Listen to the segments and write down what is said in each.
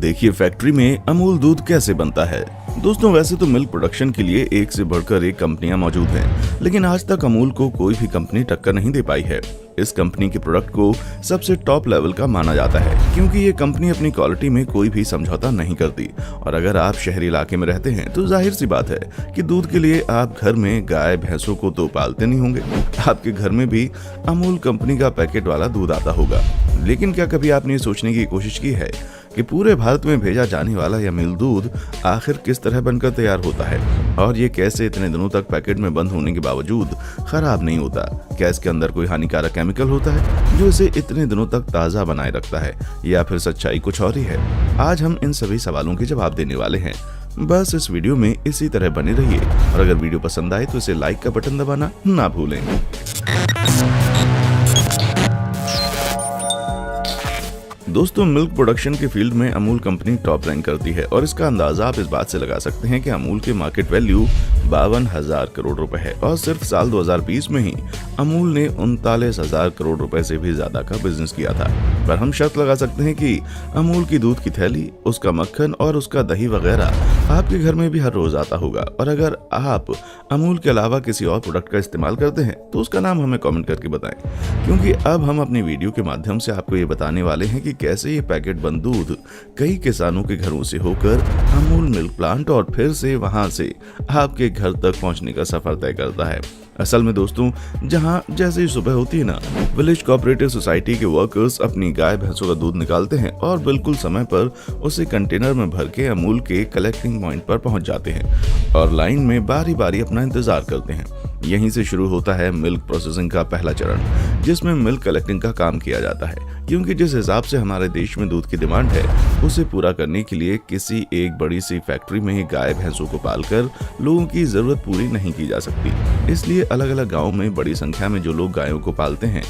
देखिए फैक्ट्री में अमूल दूध कैसे बनता है। दोस्तों वैसे तो मिल्क प्रोडक्शन के लिए एक से बढ़कर एक कंपनियां मौजूद हैं, लेकिन आज तक अमूल को कोई भी कंपनी टक्कर नहीं दे पाई है। इस कंपनी के प्रोडक्ट को सबसे टॉप लेवल का माना जाता है, क्योंकि ये कंपनी अपनी क्वालिटी में कोई भी समझौता नहीं करती। और अगर आप शहरी इलाके में रहते हैं तो जाहिर सी बात है कि दूध के लिए आप घर में गाय भैंसों को तो पालते नहीं होंगे, आपके घर में भी अमूल कंपनी का पैकेट वाला दूध आता होगा। लेकिन क्या कभी आपने सोचने की कोशिश की है कि पूरे भारत में भेजा जाने वाला यह मिल्क दूध आखिर किस तरह बनकर तैयार होता है, और ये कैसे इतने दिनों तक पैकेट में बंद होने के बावजूद खराब नहीं होता? क्या इसके अंदर कोई हानिकारक केमिकल होता है जो इसे इतने दिनों तक ताज़ा बनाए रखता है, या फिर सच्चाई कुछ और ही है? आज हम इन सभी सवालों के जवाब देने वाले हैं। बस इस वीडियो में इसी तरह बने रहिए, और अगर वीडियो पसंद आए तो इसे लाइक का बटन दबाना ना भूलें। दोस्तों मिल्क प्रोडक्शन के फील्ड में अमूल कंपनी टॉप रैंक करती है, और इसका अंदाजा आप इस बात से लगा सकते हैं कि अमूल की मार्केट वैल्यू 52,000 करोड़ रुपए है, और सिर्फ साल 2020 में ही अमूल ने 39,000 करोड़ रुपए से भी ज्यादा का बिजनेस किया था। पर हम शर्त लगा सकते हैं कि अमूल की दूध की थैली, उसका मक्खन और उसका दही वगैरह आपके घर में भी हर रोज आता होगा। और अगर आप अमूल के अलावा किसी और प्रोडक्ट का इस्तेमाल करते हैं तो उसका नाम हमें कमेंट करके बताएं, क्योंकि अब हम अपनी वीडियो के माध्यम से आपको ये बताने वाले हैं कि कैसे ये पैकेट बंद दूध कई किसानों के घरों से होकर अमूल मिल्क प्लांट और फिर से वहां से आपके घर तक पहुंचने का सफर तय करता है। असल में दोस्तों जहां जैसे ही सुबह होती है ना, विलेज कोऑपरेटिव सोसाइटी के वर्कर्स अपनी गाय भैंसों का दूध निकालते हैं और बिल्कुल समय पर उसे कंटेनर में भर के अमूल के कलेक्टिंग पॉइंट पर पहुंच जाते हैं और लाइन में बारी बारी अपना इंतजार करते हैं। यहीं से शुरू होता है मिल्क प्रोसेसिंग का पहला चरण, जिसमें मिल्क कलेक्टिंग का काम किया जाता है, क्योंकि जिस हिसाब से हमारे देश में दूध की डिमांड है उसे पूरा करने के लिए किसी एक बड़ी सी फैक्ट्री में गाय भैंसों को पालकर लोगों की जरूरत पूरी नहीं की जा सकती। इसलिए अलग अलग गाँव में बड़ी संख्या में जो लोग गायों को पालते हैं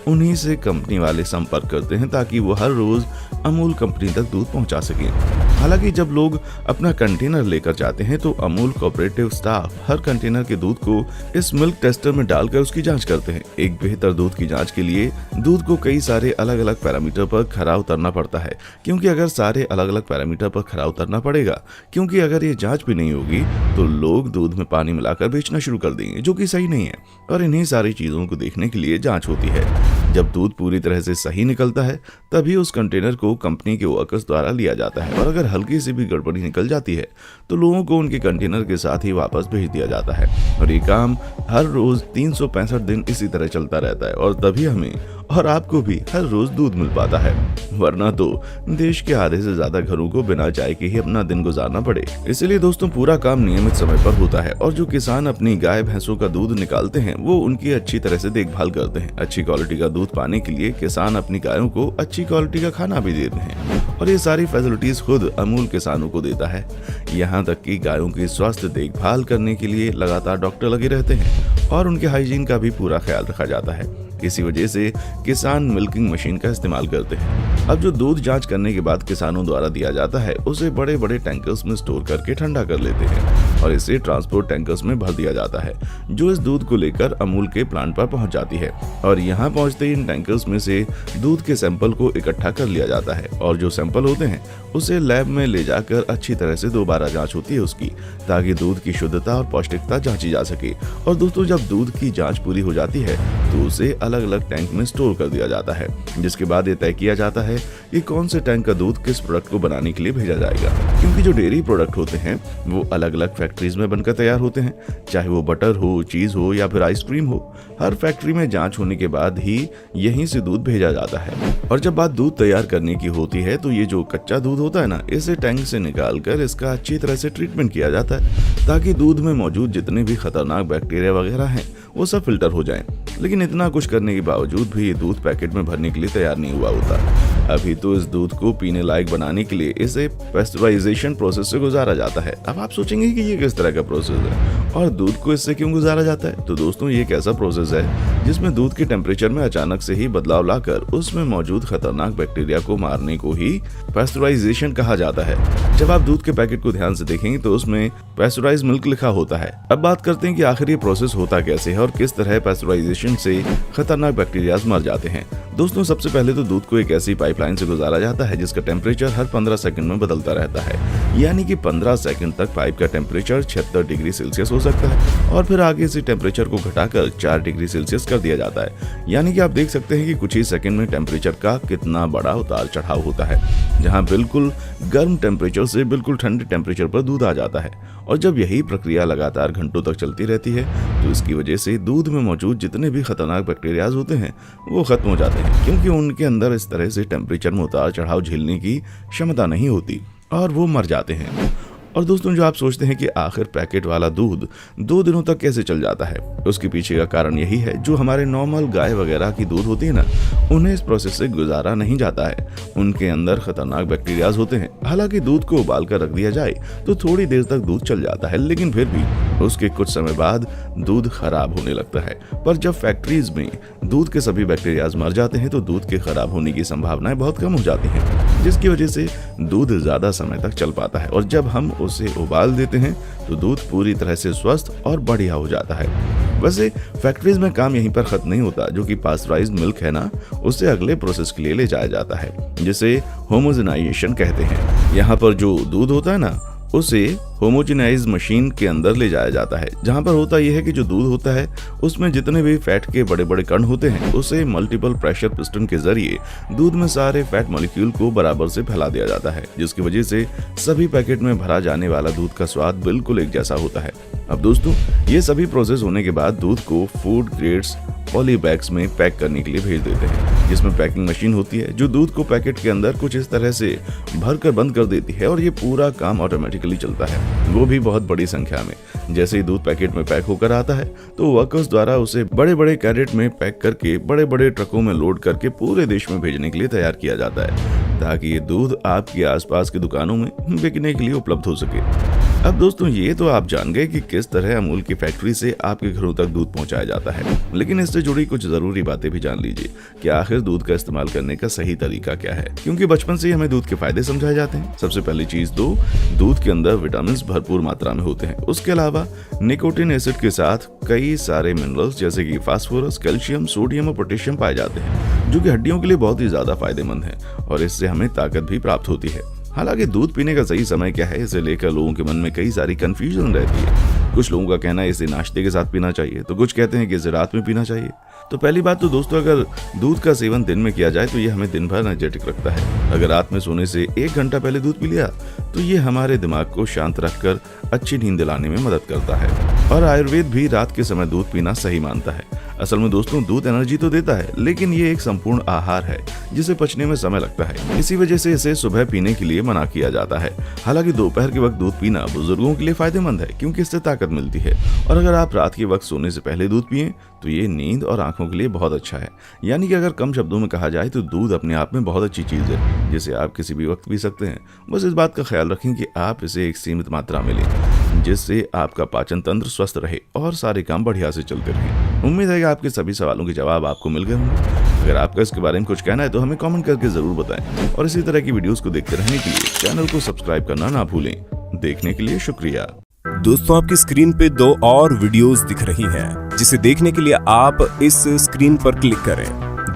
उन्हीं से कंपनी वाले संपर्क करते हैं ताकि वो हर रोज अमूल कंपनी तक दूध पहुंचा सकें। हालांकि जब लोग अपना कंटेनर लेकर जाते हैं तो अमूल कोऑपरेटिव स्टाफ हर कंटेनर के दूध को इस मिल्क टेस्टर में डालकर उसकी जांच करते हैं। एक बेहतर दूध की जांच के लिए दूध को कई सारे अलग अलग पैरामीटर पर खरा उतरना पड़ता है, क्योंकि अगर सारे अलग अलग पैरामीटर पर खरा उतरना पड़ेगा, क्योंकि अगर ये जांच भी नहीं होगी तो लोग दूध में पानी मिलाकर बेचना शुरू कर देंगे, जो कि सही नहीं है। और इन्हीं सारी चीजों को देखने के लिए जांच होती है। जब दूध पूरी तरह से सही निकलता है तभी उस कंटेनर को कंपनी के वर्कर्स द्वारा लिया जाता है, और अगर हल्की सी भी गड़बड़ी निकल जाती है तो लोगों को उनके कंटेनर के साथ ही वापस भेज दिया जाता है। और ये काम हर रोज 365 दिन इसी तरह चलता रहता है, और तभी हमें और आपको भी हर रोज दूध मिल पाता है, वरना तो देश के आधे से ज्यादा घरों को बिना चाय के ही अपना दिन गुजारना पड़े। इसलिए दोस्तों पूरा काम नियमित समय पर होता है, और जो किसान अपनी गाय भैंसों का दूध निकालते हैं वो उनकी अच्छी तरह से देखभाल करते हैं। अच्छी क्वालिटी का दूध पाने के लिए किसान अपनी गायों को अच्छी क्वालिटी का खाना भी देते हैं, और ये सारी फैसिलिटीज खुद अमूल किसानों को देता है। यहाँ तक कि गायों की स्वास्थ्य देखभाल करने के लिए लगातार डॉक्टर लगे रहते हैं, और उनके हाइजीन का भी पूरा ख्याल रखा जाता है। इसी वजह से किसान मिल्किंग मशीन का इस्तेमाल करते हैं। अब जो दूध जांच करने के बाद किसानों द्वारा दिया जाता है उसे बड़े बड़े टैंकर्स में स्टोर करके ठंडा कर लेते हैं, और इसे ट्रांसपोर्ट टैंकर्स में भर दिया जाता है, जो इस दूध को लेकर अमूल के प्लांट पर पहुंच जाती है। और यहाँ पहुंचते ही इन टैंकर्स में से दूध के सैंपल को इकट्ठा कर लिया जाता है, और जो सैंपल होते हैं उसे लैब में ले जाकर अच्छी तरह से दोबारा जांच होती है उसकी, ताकि दूध की शुद्धता और पौष्टिकता जांची जा सके। और दोस्तों जब दूध की जांच पूरी हो जाती है तो उसे अलग अलग टैंक में स्टोर कर दिया जाता है, जिसके बाद ये तय किया जाता है कि कौन से टैंक का दूध किस प्रोडक्ट को बनाने के लिए भेजा जाएगा। क्योंकि जो डेयरी प्रोडक्ट होते हैं वो अलग अलग फैक्ट्रीज में बनकर तैयार होते हैं, चाहे वो बटर हो, चीज हो या फिर आइसक्रीम हो। हर फैक्ट्री में जांच होने के बाद ही यहीं से दूध भेजा जाता है। और जब बात दूध तैयार करने की होती है तो ये जो कच्चा दूध होता है ना, इसे टैंक से निकालकर इसका अच्छी तरह से ट्रीटमेंट किया जाता है, ताकि दूध में मौजूद जितने भी खतरनाक बैक्टीरिया वगैरह हैं वो सब फिल्टर हो जाएं। लेकिन इतना कुछ करने के बावजूद भी ये दूध पैकेट में भरने के लिए तैयार नहीं हुआ होता। अभी तो इस दूध को पीने लायक बनाने के लिए इसे पेस्चराइजेशन प्रोसेस से गुजारा जाता है। अब आप सोचेंगे कि ये किस तरह का प्रोसेस है और दूध को इससे क्यों गुजारा जाता है? तो दोस्तों ये एक ऐसा प्रोसेस है जिसमें दूध के टेम्परेचर में अचानक से ही बदलाव लाकर उसमें मौजूद खतरनाक बैक्टीरिया को मारने को ही पेस्चराइजेशन कहा जाता है। जब आप दूध के पैकेट को ध्यान से देखेंगे तो उसमें पेस्चराइज मिल्क लिखा होता है। अब बात करते हैं कि आखिर ये प्रोसेस होता कैसे है और किस तरह पेस्चराइजेशन से खतरनाक बैक्टीरिया मर जाते हैं। दोस्तों सबसे पहले तो दूध को एक ऐसी पाइप पाइपलाइन से गुजारा जाता है जिसका टेम्परेचर हर 15 सेकंड में बदलता रहता है। यानी कि 15 सेकंड तक पाइप का टेम्परेचर 76 डिग्री सेल्सियस हो सकता है और फिर आगे इसी टेम्परेचर को घटाकर 4 डिग्री सेल्सियस कर दिया जाता है। यानी कि आप देख सकते हैं कि कुछ ही सेकंड में टेम्परेचर का कितना बड़ा उतार चढ़ाव होता है, जहाँ बिल्कुल गर्म टेम्परेचर से बिल्कुल ठंडे टेम्परेचर पर दूध आ जाता है। और जब यही प्रक्रिया लगातार घंटों तक चलती रहती है तो इसकी वजह से दूध में मौजूद जितने भी खतरनाक बैक्टीरियाज होते हैं वो खत्म हो जाते हैं, क्योंकि उनके अंदर इस तरह से टेम्परेचर में उतार चढ़ाव झेलने की क्षमता नहीं होती और वो मर जाते हैं। और दोस्तों, जो आप सोचते हैं कि आखिर पैकेट वाला दूध 2 दिनों तक कैसे चल जाता है, उसके पीछे का कारण यही है, जो हमारे नॉर्मल गाय वगैरह की दूध होती है ना, उन्हें इस प्रोसेस से गुजारा नहीं जाता है। उनके अंदर खतरनाक बैक्टीरियाज होते हैं। हालांकि दूध को उबाल कर रख दिया जाए तो थोड़ी देर तक दूध चल जाता है, लेकिन फिर भी उसके कुछ समय बाद दूध खराब होने लगता है। पर जब फैक्ट्रीज में दूध के सभी बैक्टीरियाज मर जाते हैं तो दूध के खराब होने की संभावनाएं बहुत कम हो जाती हैं, जिसकी वजह से दूध ज्यादा समय तक चल पाता है। और जब हम उसे उबाल देते हैं तो दूध पूरी तरह से स्वस्थ और बढ़िया हो जाता है। वैसे फैक्ट्रीज में काम यहीं पर खत्म नहीं होता। जो कि पास्चराइज्ड मिल्क है ना, उसे अगले प्रोसेस के लिए ले जाया जाता है, जिसे होमोजेनाइजेशन कहते हैं। यहाँ पर जो दूध होता है ना, उसे होमोजेनाइज मशीन के अंदर ले जाया जाता है, जहां पर होता यह है कि जो दूध होता है उसमें जितने भी फैट के बड़े बड़े कण होते हैं उसे मल्टीपल प्रेशर पिस्टन के जरिए दूध में सारे फैट मॉलिक्यूल को बराबर से फैला दिया जाता है, जिसकी वजह से सभी पैकेट में भरा जाने वाला दूध का स्वाद बिल्कुल एक जैसा होता है। अब दोस्तों, ये सभी प्रोसेस होने के बाद दूध को फूड ग्रेड्स पॉली बैग्स में पैक करने के लिए भेज देते हैं, जिसमें पैकिंग मशीन होती है जो दूध को पैकेट के अंदर कुछ इस तरह से भरकर बंद कर देती है और ये पूरा काम ऑटोमेटिकली चलता है, वो भी बहुत बड़ी संख्या में। जैसे ही दूध पैकेट में पैक होकर आता है तो वर्कर्स द्वारा उसे बड़े बड़े कैरेट में पैक करके बड़े बड़े ट्रकों में लोड करके पूरे देश में भेजने के लिए तैयार किया जाता है, ताकि ये दूध आपके आसपास की दुकानों में बिकने के लिए उपलब्ध हो सके। अब दोस्तों, ये तो आप जान गए कि किस तरह अमूल की फैक्ट्री से आपके घरों तक दूध पहुंचाया जाता है, लेकिन इससे जुड़ी कुछ जरूरी बातें भी जान लीजिए कि आखिर दूध का इस्तेमाल करने का सही तरीका क्या है, क्योंकि बचपन से ही हमें दूध के फायदे समझाए जाते हैं। सबसे पहली चीज तो दूध के अंदर विटामिन भरपूर मात्रा में होते हैं। उसके अलावा निकोटिन एसिड के साथ कई सारे मिनरल्स जैसे कि फास्फोरस, कैल्शियम, सोडियम और पोटेशियम पाए जाते हैं, जो कि हड्डियों के लिए बहुत ही ज्यादा फायदेमंद है और इससे हमें ताकत भी प्राप्त होती है। हालांकि दूध पीने का सही समय क्या है, इसे लेकर लोगों के मन में कई सारी कंफ्यूजन रहती है। कुछ लोगों का कहना है इसे नाश्ते के साथ पीना चाहिए, तो कुछ कहते हैं कि इसे रात में पीना चाहिए। तो पहली बात तो दोस्तों, अगर दूध का सेवन दिन में किया जाए तो ये हमें दिन भर एनर्जेटिक रखता है। अगर रात में सोने से 1 घंटा पहले दूध पी लिया तो ये हमारे दिमाग को शांत रखकर अच्छी नींद दिलाने में मदद करता है। और आयुर्वेद भी रात के समय दूध पीना सही मानता है। असल में दोस्तों, दूध एनर्जी तो देता है, लेकिन ये एक संपूर्ण आहार है जिसे पचने में समय लगता है। इसी वजह से इसे सुबह पीने के लिए मना किया जाता है। हालांकि दोपहर के वक्त दूध पीना बुजुर्गों के लिए फायदेमंद है, क्योंकि इससे ताकत मिलती है। और अगर आप रात के वक्त सोने से पहले दूध पिएं तो ये नींद और आंखों के लिए बहुत अच्छा है। यानी कि अगर कम शब्दों में कहा जाए तो दूध अपने आप में बहुत अच्छी चीज है, जिसे आप किसी भी वक्त पी सकते हैं। बस इस बात का ख्याल रखें कि आप इसे एक सीमित मात्रा में लें, जिससे आपका पाचन तंत्र स्वस्थ रहे और सारे काम बढ़िया से चलते रहें। उम्मीद है कि आपके सभी सवालों के जवाब आपको मिल गए होंगे। अगर आपका इसके बारे में कुछ कहना है तो हमें कमेंट करके जरूर बताएं और इसी तरह की वीडियोस को देखते रहने के लिए चैनल को सब्सक्राइब करना ना भूलें। देखने के लिए शुक्रिया। दोस्तों, आपकी स्क्रीन पे 2 और वीडियोस दिख रही हैं, जिसे देखने के लिए आप इस स्क्रीन पर क्लिक करें।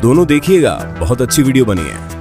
दोनों देखिएगा, बहुत अच्छी वीडियो बनी है।